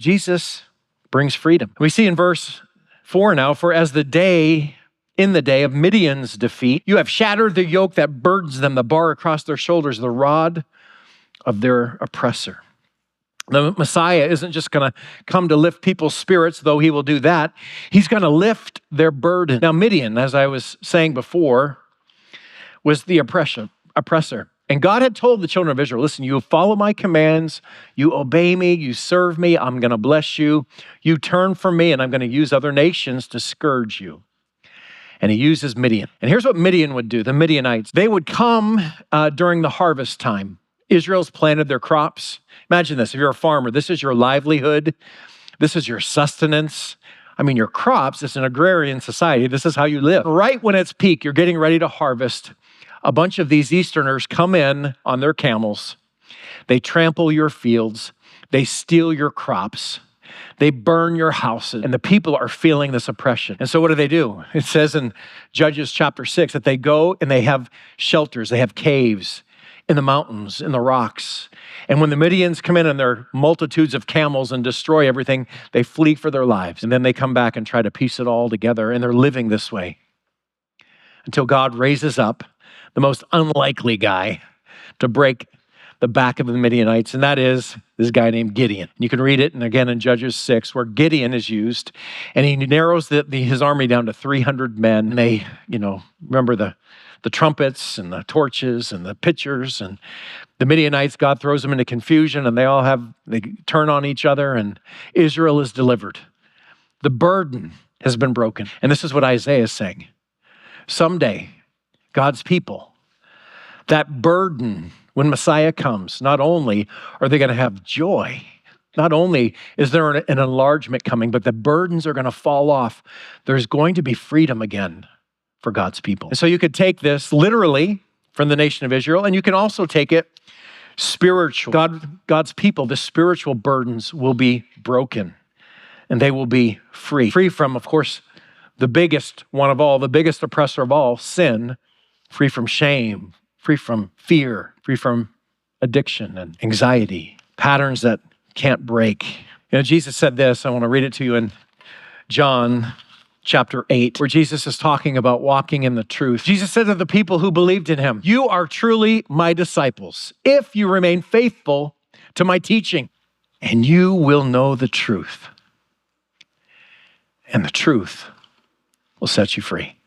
Jesus brings freedom. We see in verse 4 now, for as in the day of Midian's defeat, you have shattered the yoke that burdens them, the bar across their shoulders, the rod of their oppressor. The Messiah isn't just going to come to lift people's spirits, though he will do that. He's going to lift their burden. Now, Midian, as I was saying before, was the oppressor. And God had told the children of Israel, listen, you follow my commands, you obey me, you serve me, I'm going to bless you. You turn from me, and I'm going to use other nations to scourge you. And he uses Midian. And here's what Midian would do, the Midianites. They would come during the harvest time. Israel's planted their crops. Imagine this, if you're a farmer, this is your livelihood. This is your sustenance. I mean, your crops, it's an agrarian society. This is how you live. Right when it's peak, you're getting ready to harvest. A bunch of these Easterners come in on their camels. They trample your fields. They steal your crops. They burn your houses. And the people are feeling this oppression. And so what do? It says in Judges chapter 6 that they go and they have shelters. They have caves in the mountains, in the rocks. And when the Midians come in and their multitudes of camels and destroy everything, they flee for their lives. And then they come back and try to piece it all together. And they're living this way until God raises up the most unlikely guy to break the back of the Midianites, and that is this guy named Gideon. You can read it, and again in Judges 6, where Gideon is used, and he narrows his army down to 300 men. And they, remember the trumpets and the torches and the pitchers, and the Midianites, God throws them into confusion, and they turn on each other, and Israel is delivered. The burden has been broken. And this is what Isaiah is saying. Someday, God's people, that burden, when Messiah comes, not only are they going to have joy, not only is there an enlargement coming, but the burdens are going to fall off. There's going to be freedom again for God's people. And so you could take this literally from the nation of Israel, and you can also take it spiritual. God's people, the spiritual burdens will be broken, and they will be free. Free from, of course, the biggest one of all, the biggest oppressor of all, sin. Free from shame, free from fear, free from addiction and anxiety, patterns that can't break. Jesus said this, I want to read it to you in John chapter 8, where Jesus is talking about walking in the truth. Jesus said to the people who believed in him, you are truly my disciples if you remain faithful to my teaching, and you will know the truth, and the truth will set you free.